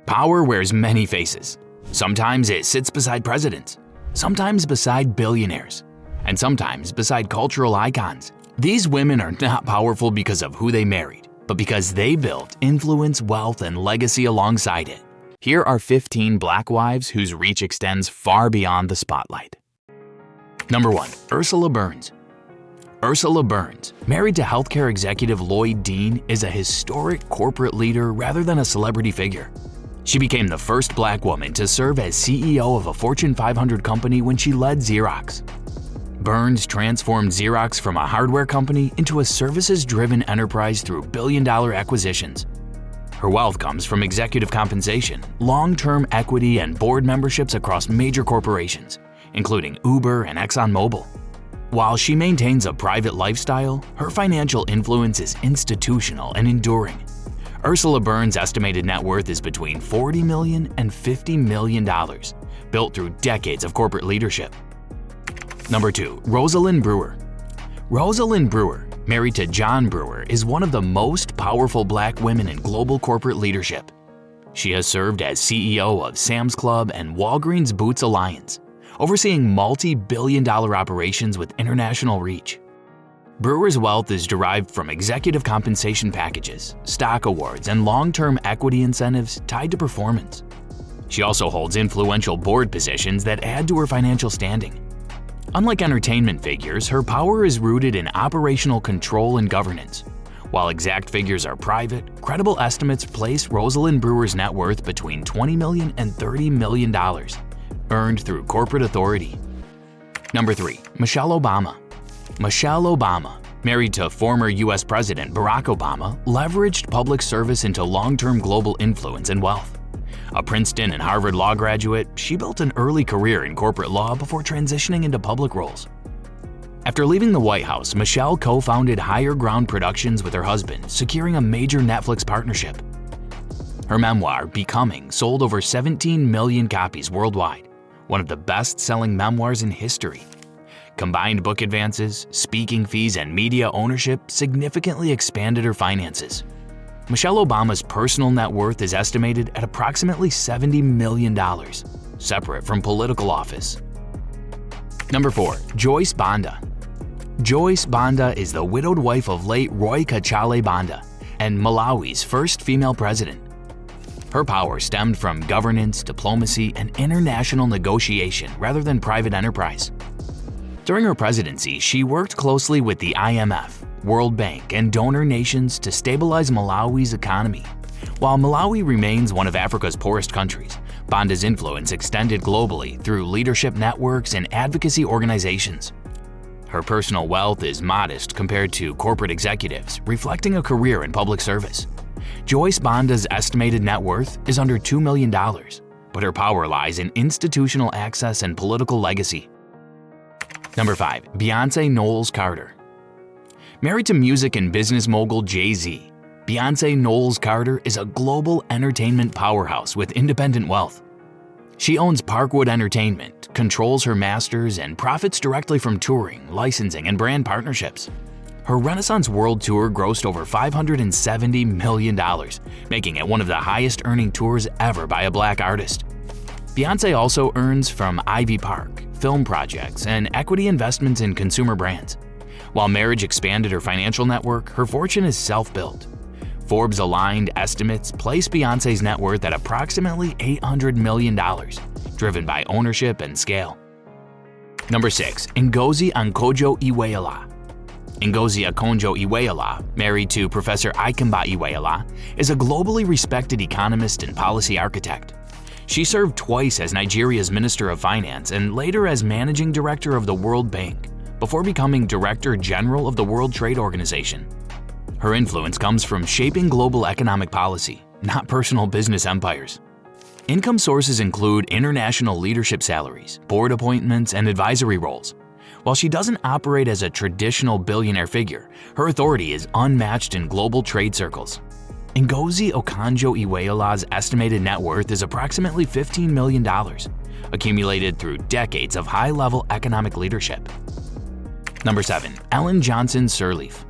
Power wears many faces. Sometimes it sits beside presidents, sometimes beside billionaires, and sometimes beside cultural icons. These women are not powerful because of who they married, but because they built influence, wealth, and legacy alongside it. Here are 15 Black wives whose reach extends far beyond the spotlight. Number 1. Ursula Burns. Ursula Burns, married to healthcare executive Lloyd Dean, is a historic corporate leader rather than a celebrity figure. She became the first Black woman to serve as CEO of a Fortune 500 company when she led Xerox. Burns transformed Xerox from a hardware company into a services-driven enterprise through billion-dollar acquisitions. Her wealth comes from executive compensation, long-term equity, and board memberships across major corporations, including Uber and ExxonMobil. While she maintains a private lifestyle, her financial influence is institutional and enduring. Ursula Burns' estimated net worth is between $40 million and $50 million, built through decades of corporate leadership. Number 2. Rosalind Brewer. Rosalind Brewer, married to John Brewer, is one of the most powerful Black women in global corporate leadership. She has served as CEO of Sam's Club and Walgreens Boots Alliance, overseeing multi-billion-dollar operations with international reach. Brewer's wealth is derived from executive compensation packages, stock awards, and long-term equity incentives tied to performance. She also holds influential board positions that add to her financial standing. Unlike entertainment figures, her power is rooted in operational control and governance. While exact figures are private, credible estimates place Rosalind Brewer's net worth between $20 million and $30 million, earned through corporate authority. Number 3. Michelle Obama. Michelle Obama, married to former U.S. President Barack Obama, leveraged public service into long-term global influence and wealth. A Princeton and Harvard law graduate, she built an early career in corporate law before transitioning into public roles. After leaving the White House, Michelle co-founded Higher Ground Productions with her husband, securing a major Netflix partnership. Her memoir, Becoming, sold over 17 million copies worldwide, one of the best-selling memoirs in history. Combined book advances, speaking fees, and media ownership significantly expanded her finances. Michelle Obama's personal net worth is estimated at approximately $70 million, separate from political office. Number 4. Joyce Banda. Joyce Banda is the widowed wife of late Roy Kachale Banda and Malawi's first female president. Her power stemmed from governance, diplomacy, and international negotiation rather than private enterprise. During her presidency, she worked closely with the IMF, World Bank, and donor nations to stabilize Malawi's economy. While Malawi remains one of Africa's poorest countries, Banda's influence extended globally through leadership networks and advocacy organizations. Her personal wealth is modest compared to corporate executives, reflecting a career in public service. Joyce Banda's estimated net worth is under $2 million, but her power lies in institutional access and political legacy. Number 5. Beyonce Knowles Carter. Married to music and business mogul Jay-Z, Beyonce Knowles Carter is a global entertainment powerhouse with independent wealth. She owns Parkwood Entertainment, controls her masters, and profits directly from touring, licensing, and brand partnerships. Her Renaissance World Tour grossed over $570 million, making it one of the highest-earning tours ever by a Black artist. Beyonce also earns from Ivy Park, film projects, and equity investments in consumer brands. While marriage expanded her financial network, her fortune is self-built. Forbes-aligned estimates place Beyonce's net worth at approximately $800 million, driven by ownership and scale. Number 6. Ngozi Okonjo-Iweala. Ngozi Okonjo-Iweala, married to Professor Ikemba Iweala, is a globally respected economist and policy architect. She served twice as Nigeria's Minister of Finance and later as Managing Director of the World Bank, before becoming Director General of the World Trade Organization. Her influence comes from shaping global economic policy, not personal business empires. Income sources include international leadership salaries, board appointments, and advisory roles. While she doesn't operate as a traditional billionaire figure, her authority is unmatched in global trade circles. Ngozi Okonjo-Iweala's estimated net worth is approximately $15 million, accumulated through decades of high-level economic leadership. Number 7. Ellen Johnson Sirleaf.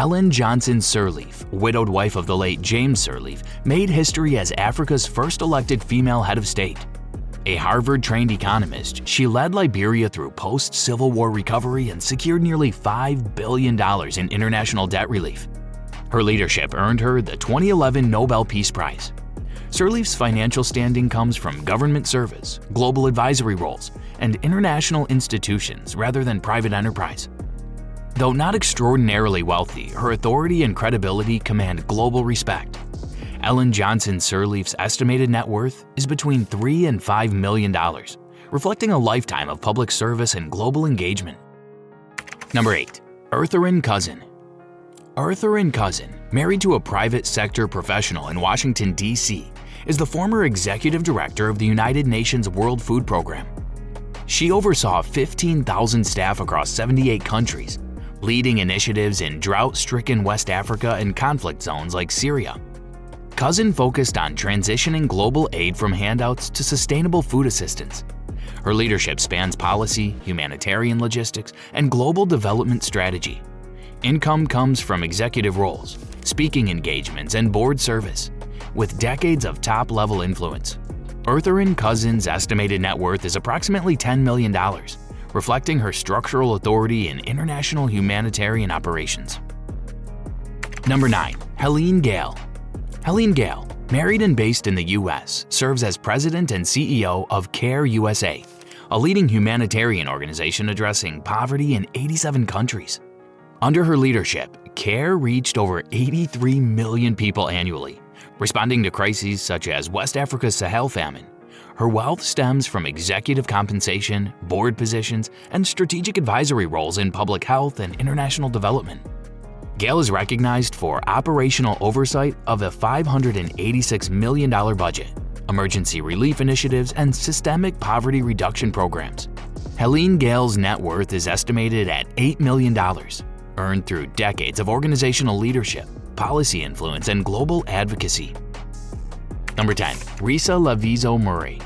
Ellen Johnson Sirleaf, widowed wife of the late James Sirleaf, made history as Africa's first elected female head of state. A Harvard-trained economist, she led Liberia through post-Civil War recovery and secured nearly $5 billion in international debt relief. Her leadership earned her the 2011 Nobel Peace Prize. Sirleaf's financial standing comes from government service, global advisory roles, and international institutions rather than private enterprise. Though not extraordinarily wealthy, her authority and credibility command global respect. Ellen Johnson Sirleaf's estimated net worth is between $3 and $5 million, reflecting a lifetime of public service and global engagement. Number 8. Ertharin Cousin. Ertharin Cousin, married to a private sector professional in Washington, D.C., is the former executive director of the United Nations World Food Program. She oversaw 15,000 staff across 78 countries, leading initiatives in drought-stricken West Africa and conflict zones like Syria. Cousin focused on transitioning global aid from handouts to sustainable food assistance. Her leadership spans policy, humanitarian logistics, and global development strategy. Income comes from executive roles, speaking engagements, and board service. With decades of top-level influence, Ertharin Cousin's estimated net worth is approximately $10 million, reflecting her structural authority in international humanitarian operations. Number 9. Helene Gayle. Helene Gayle, married and based in the U.S., serves as president and CEO of CARE USA, a leading humanitarian organization addressing poverty in 87 countries. Under her leadership, CARE reached over 83 million people annually, responding to crises such as West Africa's Sahel famine. Her wealth stems from executive compensation, board positions, and strategic advisory roles in public health and international development. Gayle is recognized for operational oversight of a $586 million budget, emergency relief initiatives, and systemic poverty reduction programs. Helene Gayle's net worth is estimated at $8 million, earned through decades of organizational leadership, policy influence, and global advocacy. Number 10. Risa Lavizzo-Murray.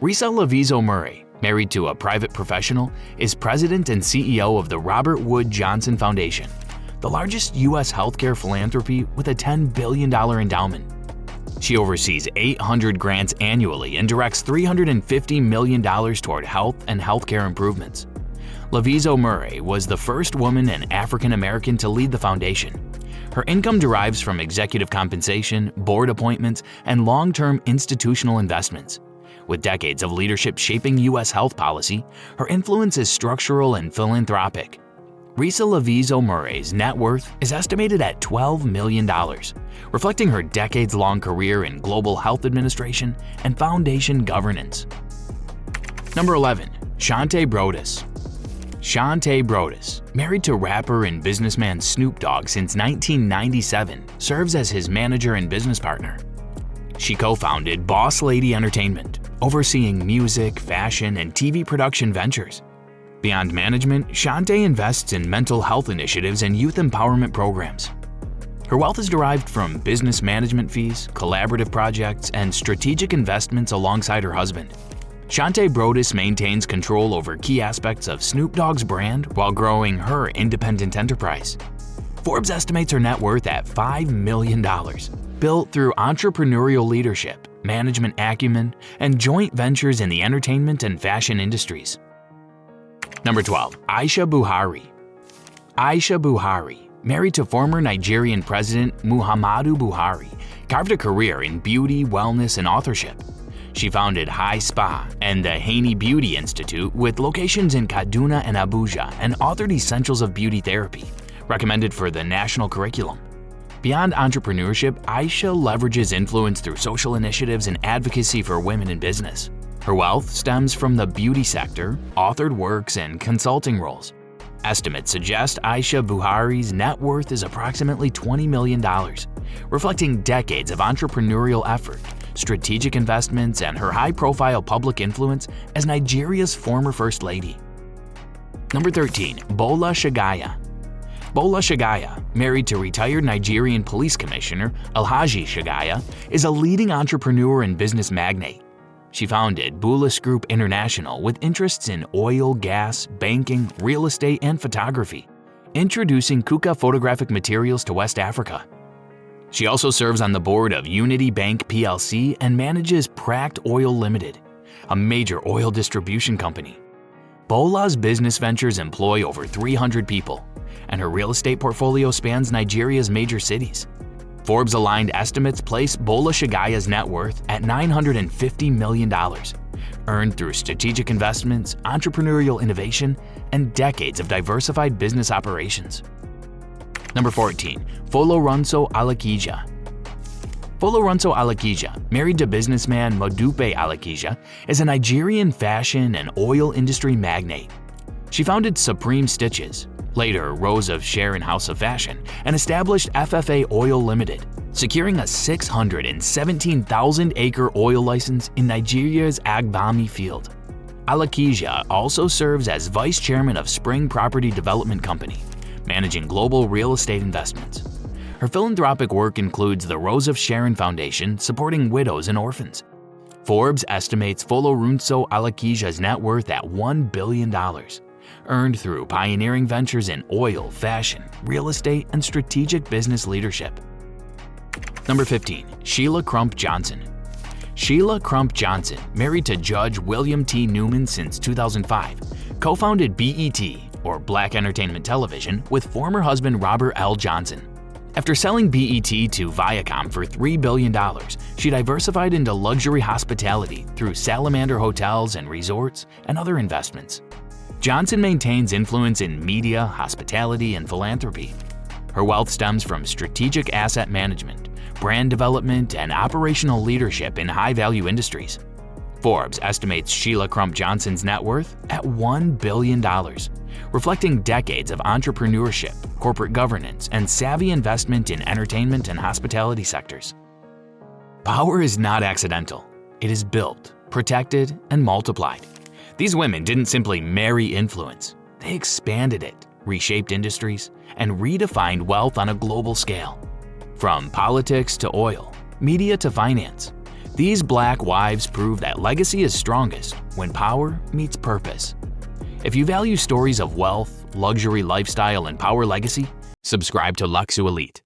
Risa Lavizzo-Murray, married to a private professional, is president and CEO of the Robert Wood Johnson Foundation, the largest U.S. healthcare philanthropy with a $10 billion endowment. She oversees 800 grants annually and directs $350 million toward health and healthcare improvements. Lavizzo-Murray was the first woman and African American to lead the foundation. Her income derives from executive compensation, board appointments, and long-term institutional investments. With decades of leadership shaping U.S. health policy, her influence is structural and philanthropic. Risa Lavizzo-Murray's net worth is estimated at $12 million, reflecting her decades-long career in global health administration and foundation governance. Number 11. Shante Broadus. Shante Broadus, married to rapper and businessman Snoop Dogg since 1997, serves as his manager and business partner. She co-founded Boss Lady Entertainment, overseeing music, fashion, and TV production ventures. Beyond management, Shante invests in mental health initiatives and youth empowerment programs. Her wealth is derived from business management fees, collaborative projects, and strategic investments alongside her husband. Shante Broadus maintains control over key aspects of Snoop Dogg's brand while growing her independent enterprise. Forbes estimates her net worth at $5 million, built through entrepreneurial leadership, management acumen, and joint ventures in the entertainment and fashion industries. Number 12. Aisha Buhari. Aisha Buhari, married to former Nigerian President Muhammadu Buhari, carved a career in beauty, wellness, and authorship. She founded High Spa and the Haney Beauty Institute with locations in Kaduna and Abuja, and authored Essentials of Beauty Therapy, recommended for the national curriculum. Beyond entrepreneurship, Aisha leverages influence through social initiatives and advocacy for women in business. Her wealth stems from the beauty sector, authored works, and consulting roles. Estimates suggest Aisha Buhari's net worth is approximately $20 million, reflecting decades of entrepreneurial effort, strategic investments, and her high-profile public influence as Nigeria's former First Lady. Number 13. Bola Shagaya. Bola Shagaya, married to retired Nigerian Police Commissioner Alhaji Shagaya, is a leading entrepreneur and business magnate. She founded Bullis Group International with interests in oil, gas, banking, real estate, and photography. introducing Kuka photographic materials to West Africa. She also serves on the board of Unity Bank plc and manages Pract Oil Limited, a major oil distribution company. Bola's business ventures employ over 300 people, and her real estate portfolio spans Nigeria's major cities. Forbes-aligned estimates place Bola Shagaya's net worth at $950 million, earned through strategic investments, entrepreneurial innovation, and decades of diversified business operations. Number 14. Folorunsho Alakija. Folorunsho Alakija, married to businessman Modupe Alakija, is a Nigerian fashion and oil industry magnate. She founded Supreme Stitches, later Rose of Sharon House of Fashion, and established FFA Oil Limited, securing a 617,000-acre oil license in Nigeria's Agbami field. Alakija also serves as vice chairman of Spring Property Development Company, managing global real estate investments. Her philanthropic work includes the Rose of Sharon Foundation, supporting widows and orphans. Forbes estimates Folorunsho Alakija's net worth at $1 billion, earned through pioneering ventures in oil, fashion, real estate, and strategic business leadership. Number 15. Sheila Crump Johnson. Sheila Crump Johnson, married to Judge William T. Newman since 2005, co-founded BET, or Black Entertainment Television, with former husband Robert L. Johnson. After selling BET to Viacom for $3 billion, she diversified into luxury hospitality through Salamander Hotels and Resorts and other investments. Johnson maintains influence in media, hospitality, and philanthropy. Her wealth stems from strategic asset management, brand development, and operational leadership in high-value industries. Forbes estimates Sheila Crump Johnson's net worth at $1 billion, reflecting decades of entrepreneurship, corporate governance, and savvy investment in entertainment and hospitality sectors. Power is not accidental. It is built, protected, and multiplied. These women didn't simply marry influence. They expanded it, reshaped industries, and redefined wealth on a global scale. From politics to oil, media to finance, these Black wives prove that legacy is strongest when power meets purpose. If you value stories of wealth, luxury lifestyle, and power legacy, subscribe to Luxu Elite.